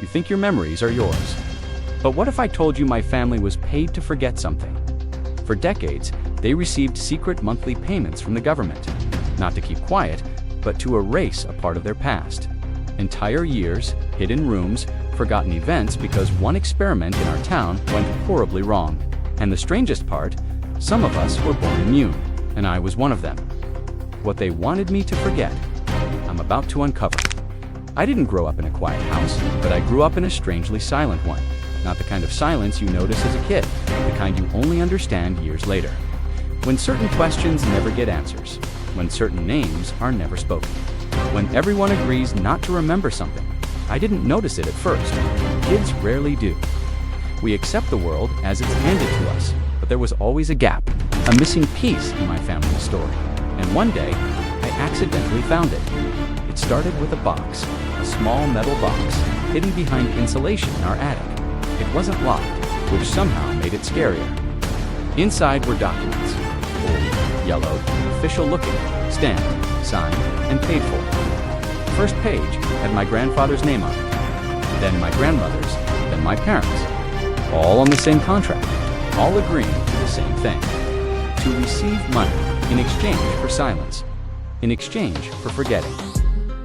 You think your memories are yours. But what if I told you my family was paid to forget something? For decades, they received secret monthly payments from the government, not to keep quiet, but to erase a part of their past. Entire years, hidden rooms, forgotten events because one experiment in our town went horribly wrong. And the strangest part, some of us were born immune, and I was one of them. What they wanted me to forget, I'm about to uncover. I didn't grow up in a quiet house, but I grew up in a strangely silent one. Not the kind of silence you notice as a kid, the kind you only understand years later. When certain questions never get answers, when certain names are never spoken, when everyone agrees not to remember something. I didn't notice it at first. Kids rarely do. We accept the world as it's handed to us, but there was always a gap, a missing piece in my family's story. And one day, I accidentally found it. It started with a box, a small metal box, hidden behind insulation in our attic. It wasn't locked, which somehow made it scarier. Inside were documents, old, yellowed, official-looking, stamped, signed, and paid for. The first page had my grandfather's name on it, then my grandmother's, then my parents', all on the same contract, all agreeing to the same thing: to receive money in exchange for silence, in exchange for forgetting.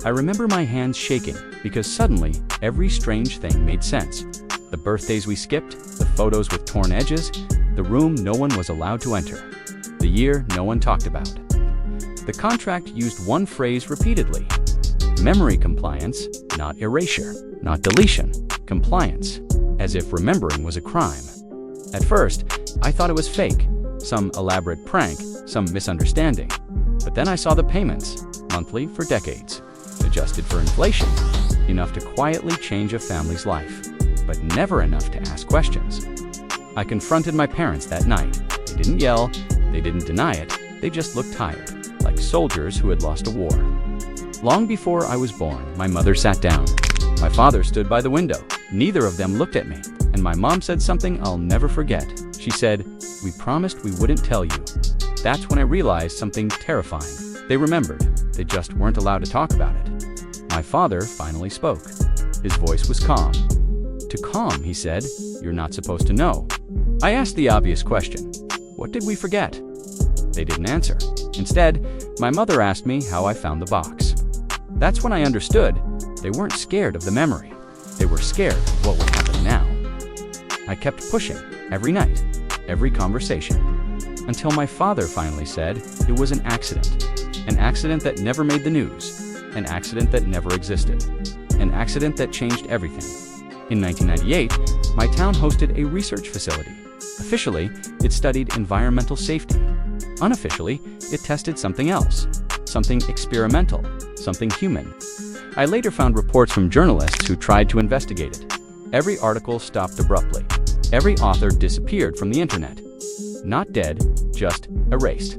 I remember my hands shaking because suddenly every strange thing made sense. The birthdays we skipped, the photos with torn edges, the room no one was allowed to enter, the year no one talked about. The contract used one phrase repeatedly: memory compliance, not erasure, not deletion, compliance, as if remembering was a crime. At first, I thought it was fake, some elaborate prank, some misunderstanding. But then I saw the payments, monthly for decades, adjusted for inflation, enough to quietly change a family's life, but never enough to ask questions. I confronted my parents that night. They didn't yell, they didn't deny it, they just looked tired, like soldiers who had lost a war. Long before I was born, my mother sat down. My father stood by the window. Neither of them looked at me, and my mom said something I'll never forget. She said, "We promised we wouldn't tell you." That's when I realized something terrifying. They remembered, they just weren't allowed to talk about it. My father finally spoke. His voice was calm. To calm, he said, "You're not supposed to know." I asked the obvious question, what did we forget? They didn't answer. Instead, my mother asked me how I found the box. That's when I understood they weren't scared of the memory. They were scared of what would happen now. I kept pushing, every night, every conversation, until my father finally said it was an accident that never made the news, an accident that never existed, an accident that changed everything. In 1998, my town hosted a research facility. Officially, it studied environmental safety. Unofficially, it tested something else, something experimental, something human. I later found reports from journalists who tried to investigate it. Every article stopped abruptly. Every author disappeared from the internet. Not dead, just erased.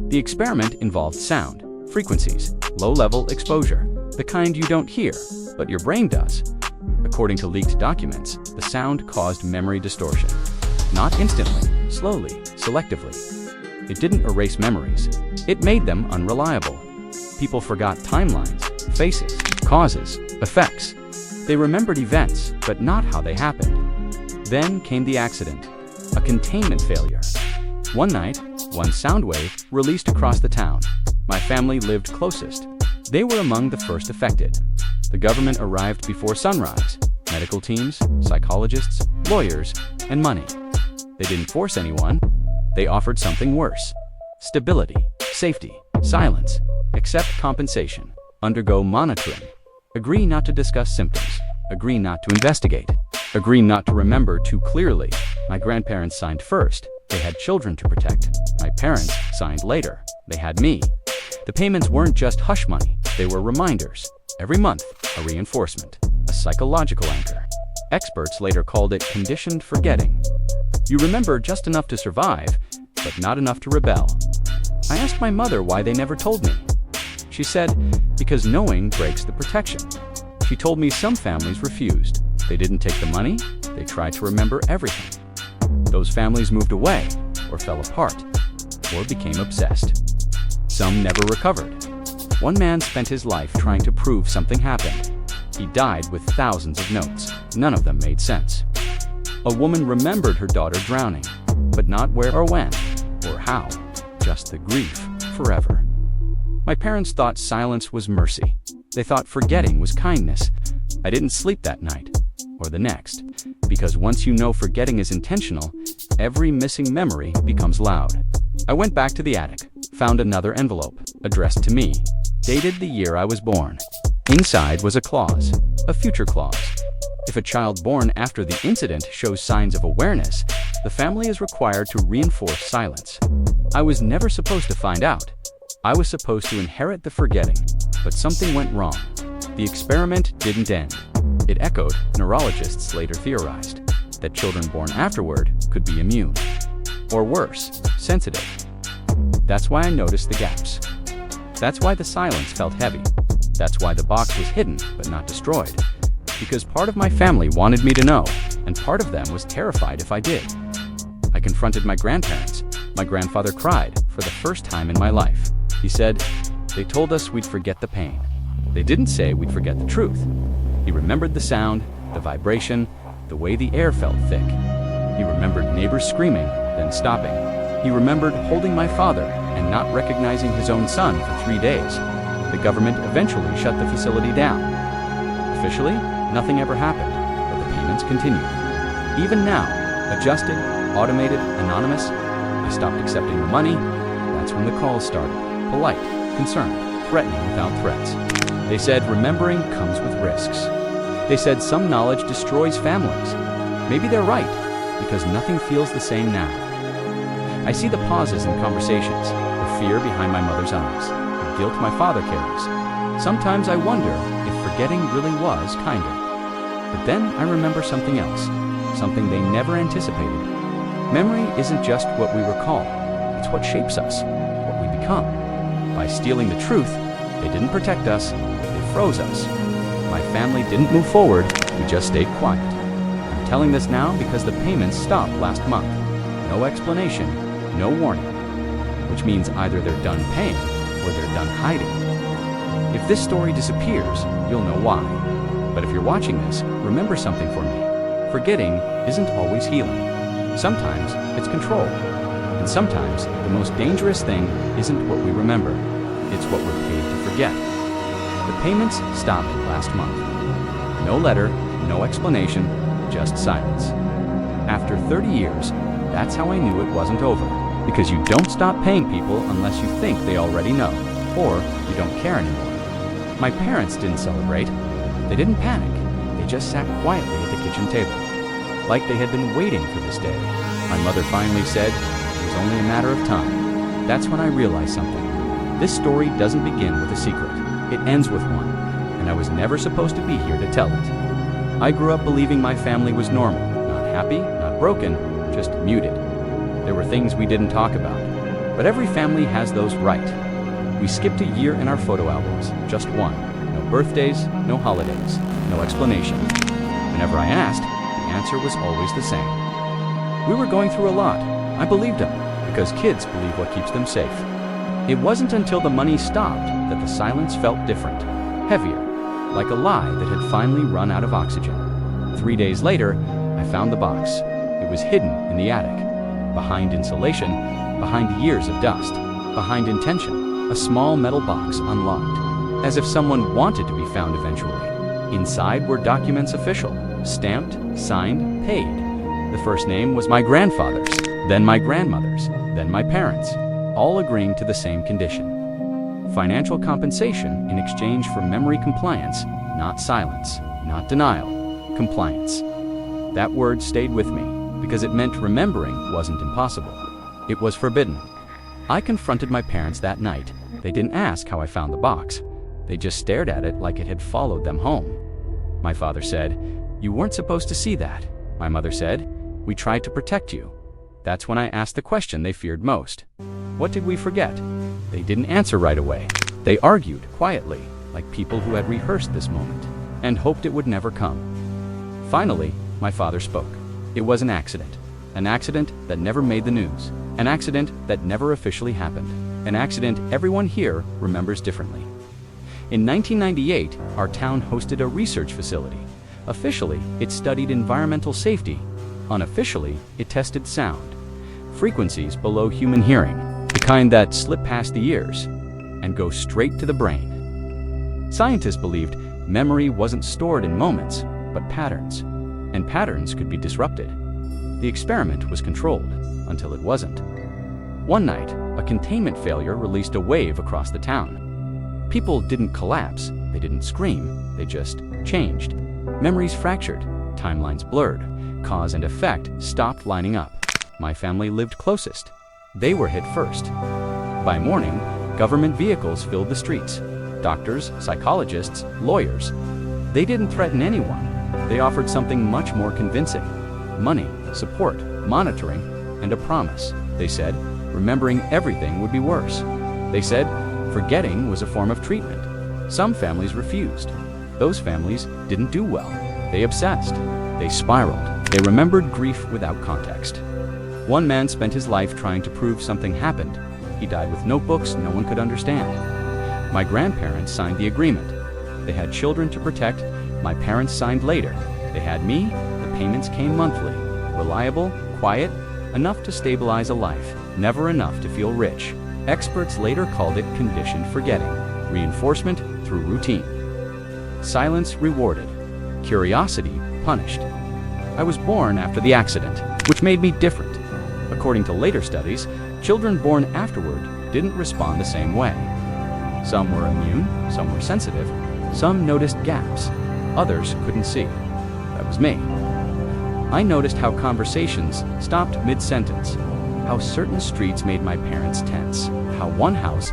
The experiment involved sound, frequencies, low-level exposure, the kind you don't hear, but your brain does. According to leaked documents, the sound caused memory distortion. Not instantly, slowly, selectively. It didn't erase memories. It made them unreliable. People forgot timelines, faces, causes, effects. They remembered events, but not how they happened. Then came the accident, a containment failure. One night, one sound wave released across the town. My family lived closest. They were among the first affected. The government arrived before sunrise. Medical teams, psychologists, lawyers, and money. They didn't force anyone. They offered something worse. Stability, safety, silence. Accept compensation. Undergo monitoring. Agree not to discuss symptoms. Agree not to investigate. Agree not to remember too clearly. My grandparents signed first. They had children to protect. My parents signed later. They had me. The payments weren't just hush money. They were reminders. Every month, a reinforcement, a psychological anchor. Experts later called it conditioned forgetting. You remember just enough to survive, but not enough to rebel. I asked my mother why they never told me. She said, because knowing breaks the protection. She told me some families refused. They didn't take the money, they tried to remember everything. Those families moved away, or fell apart, or became obsessed. Some never recovered. One man spent his life trying to prove something happened. He died with thousands of notes. None of them made sense. A woman remembered her daughter drowning, but not where or when or how, just the grief forever. My parents thought silence was mercy. They thought forgetting was kindness. I didn't sleep that night, or the next, because once you know forgetting is intentional, every missing memory becomes loud. I went back to the attic, found another envelope, addressed to me, dated the year I was born. Inside was a clause, a future clause. If a child born after the incident shows signs of awareness, the family is required to reinforce silence. I was never supposed to find out. I was supposed to inherit the forgetting, but something went wrong. The experiment didn't end. It echoed, neurologists later theorized, that children born afterward could be immune. Or worse, sensitive. That's why I noticed the gaps. That's why the silence felt heavy. That's why the box was hidden but not destroyed. Because part of my family wanted me to know, and part of them was terrified if I did. I confronted my grandparents. My grandfather cried for the first time in my life. He said, "They told us we'd forget the pain. They didn't say we'd forget the truth." He remembered the sound, the vibration, the way the air felt thick. He remembered neighbors screaming, then stopping. He remembered holding my father and not recognizing his own son for 3 days. The government eventually shut the facility down. Officially, nothing ever happened, but the payments continued. Even now, adjusted, automated, anonymous, I stopped accepting the money. That's when the calls started. Polite, concerned, threatening without threats. They said remembering comes with risks. They said some knowledge destroys families. Maybe they're right, because nothing feels the same now. I see the pauses in conversations, the fear behind my mother's eyes, the guilt my father carries. Sometimes I wonder if forgetting really was kinder. But then I remember something else, something they never anticipated. Memory isn't just what we recall, it's what shapes us, what we become. By stealing the truth, they didn't protect us, they froze us. My family didn't move forward, we just stayed quiet. I'm telling this now because the payments stopped last month. No explanation, no warning. Which means either they're done paying or they're done hiding. If this story disappears, you'll know why. But if you're watching this, remember something for me. Forgetting isn't always healing. Sometimes it's control. And sometimes the most dangerous thing isn't what we remember, it's what we're paid to forget. The payments stopped last month. No letter, no explanation, just silence. After 30 years, that's how I knew it wasn't over. Because you don't stop paying people unless you think they already know, or you don't care anymore. My parents didn't celebrate. They didn't panic. They just sat quietly at the kitchen table, like they had been waiting for this day. My mother finally said it was only a matter of time. That's when I realized something. This story doesn't begin with a secret. It ends with one, and I was never supposed to be here to tell it. I grew up believing my family was normal, not happy, not broken, just muted. There were things we didn't talk about, but every family has those right. We skipped a year in our photo albums, just one. No birthdays, no holidays, no explanation. Whenever I asked, the answer was always the same. We were going through a lot. I believed them, because kids believe what keeps them safe. It wasn't until the money stopped that the silence felt different, heavier, like a lie that had finally run out of oxygen. 3 days later, I found the box. It was hidden in the attic. Behind insulation, behind years of dust, behind intention, a small metal box unlocked, as if someone wanted to be found eventually. Inside were documents official, stamped, signed, paid. The first name was my grandfather's, then my grandmother's, then my parents', all agreeing to the same condition. Financial compensation in exchange for memory compliance, not silence, not denial, compliance. That word stayed with me, because it meant remembering wasn't impossible. It was forbidden. I confronted my parents that night. They didn't ask how I found the box. They just stared at it like it had followed them home. My father said, "You weren't supposed to see that." My mother said, "We tried to protect you." That's when I asked the question they feared most. What did we forget? They didn't answer right away. They argued quietly, like people who had rehearsed this moment, and hoped it would never come. Finally, my father spoke. It was an accident that never made the news, an accident that never officially happened, an accident everyone here remembers differently. In 1998, our town hosted a research facility. Officially, it studied environmental safety. Unofficially, it tested sound, frequencies below human hearing, the kind that slip past the ears and go straight to the brain. Scientists believed memory wasn't stored in moments, but patterns, and patterns could be disrupted. The experiment was controlled until it wasn't. One night, a containment failure released a wave across the town. People didn't collapse, they didn't scream, they just changed. Memories fractured, timelines blurred, cause and effect stopped lining up. My family lived closest. They were hit first. By morning, government vehicles filled the streets. Doctors, psychologists, lawyers. They didn't threaten anyone. They offered something much more convincing. Money, support, monitoring, and a promise. They said, remembering everything would be worse. They said, forgetting was a form of treatment. Some families refused. Those families didn't do well. They obsessed. They spiraled. They remembered grief without context. One man spent his life trying to prove something happened. He died with notebooks no one could understand. My grandparents signed the agreement. They had children to protect. My parents signed later. They had me. The payments came monthly. Reliable, quiet, enough to stabilize a life, never enough to feel rich. Experts later called it conditioned forgetting, reinforcement through routine. Silence rewarded, curiosity punished. I was born after the accident, which made me different. According to later studies, children born afterward didn't respond the same way. Some were immune, some were sensitive, some noticed gaps, others couldn't see. That was me. I noticed how conversations stopped mid-sentence, how certain streets made my parents tense, how one house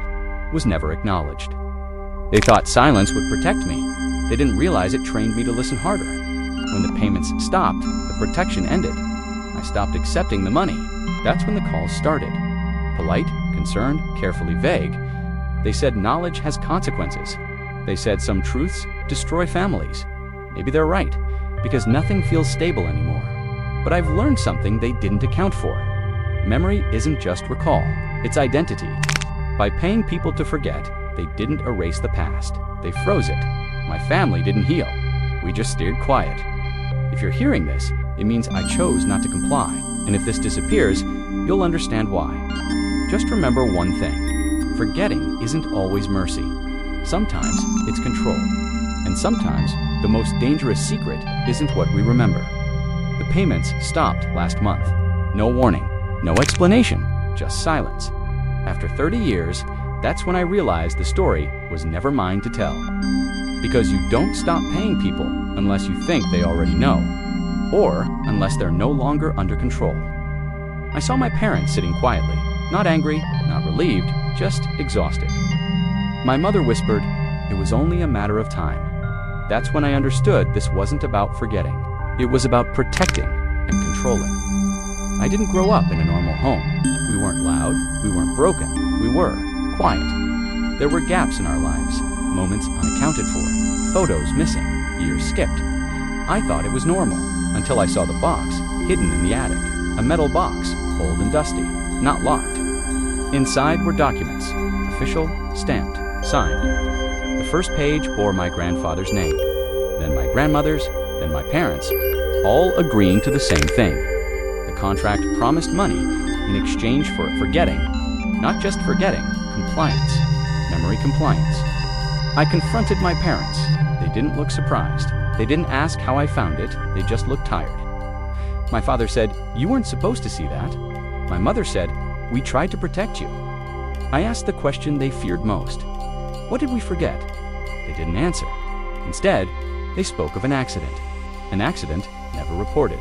was never acknowledged. They thought silence would protect me. They didn't realize it trained me to listen harder. When the payments stopped, the protection ended. I stopped accepting the money. That's when the calls started. Polite, concerned, carefully vague. They said knowledge has consequences. They said some truths destroy families. Maybe they're right, because nothing feels stable anymore. But I've learned something they didn't account for. Memory isn't just recall, it's identity. By paying people to forget, they didn't erase the past. They froze it. My family didn't heal. We just stayed quiet. If you're hearing this, it means I chose not to comply. And if this disappears, you'll understand why. Just remember one thing. Forgetting isn't always mercy. Sometimes it's control. And sometimes the most dangerous secret isn't what we remember. The payments stopped last month. No warning, no explanation, just silence. After 30 years, that's when I realized the story was never mine to tell. Because you don't stop paying people unless you think they already know, or unless they're no longer under control. I saw my parents sitting quietly, not angry, not relieved, just exhausted. My mother whispered, "It was only a matter of time." That's when I understood this wasn't about forgetting. It was about protecting and controlling. I didn't grow up in a normal home. We weren't loud, we weren't broken, we were quiet. There were gaps in our lives, moments unaccounted for, photos missing, years skipped. I thought it was normal until I saw the box hidden in the attic, a metal box, old and dusty, not locked. Inside were documents, official, stamped, signed. The first page bore my grandfather's name, then my grandmother's, then my parents', all agreeing to the same thing. The contract promised money in exchange for forgetting, not just forgetting, compliance, memory compliance. I confronted my parents. They didn't look surprised. They didn't ask how I found it. They just looked tired. My father said, "You weren't supposed to see that." My mother said, "We tried to protect you." I asked the question they feared most. What did we forget? They didn't answer. Instead, they spoke of an accident. An accident never reported.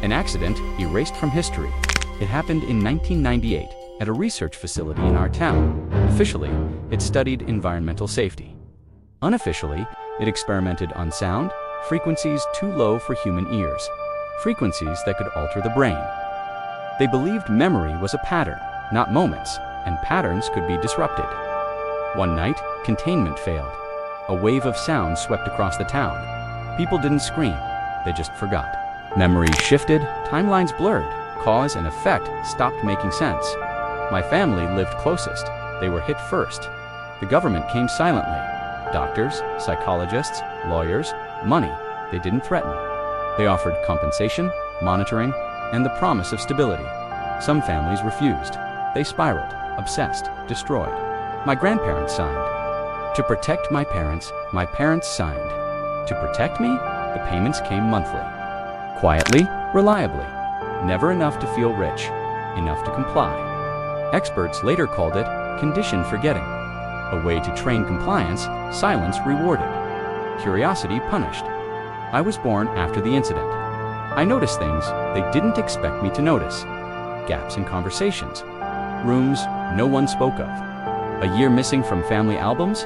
An accident erased from history. It happened in 1998 at a research facility in our town. Officially, it studied environmental safety. Unofficially, it experimented on sound, frequencies too low for human ears, frequencies that could alter the brain. They believed memory was a pattern, not moments, and patterns could be disrupted. One night, containment failed. A wave of sound swept across the town. People didn't scream, they just forgot. Memories shifted, timelines blurred, cause and effect stopped making sense. My family lived closest. They were hit first. The government came silently. Doctors, psychologists, lawyers, money. They didn't threaten. They offered compensation, monitoring, and the promise of stability. Some families refused. They spiraled, obsessed, destroyed. My grandparents signed. To protect my parents signed. To protect me, the payments came monthly. Quietly, reliably. Never enough to feel rich, enough to comply. Experts later called it conditioned forgetting. A way to train compliance, silence rewarded. Curiosity punished. I was born after the incident. I noticed things they didn't expect me to notice. Gaps in conversations. Rooms no one spoke of. A year missing from family albums?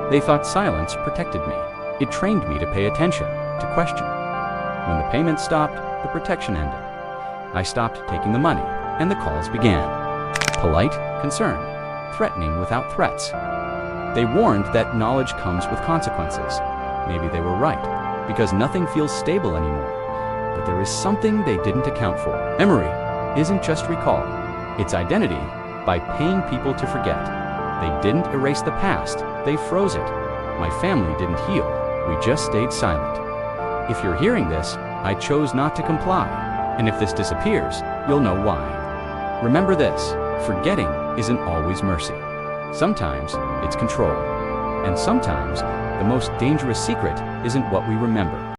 They thought silence protected me. It trained me to pay attention, to question. When the payment stopped, the protection ended. I stopped taking the money, and the calls began. Polite, concerned, threatening without threats. They warned that knowledge comes with consequences. Maybe they were right, because nothing feels stable anymore. But there is something they didn't account for. Memory isn't just recall. It's identity by paying people to forget. They didn't erase the past, they froze it. My family didn't heal, we just stayed silent. If you're hearing this, I chose not to comply. And if this disappears, you'll know why. Remember this, forgetting isn't always mercy. Sometimes it's control. And sometimes the most dangerous secret isn't what we remember.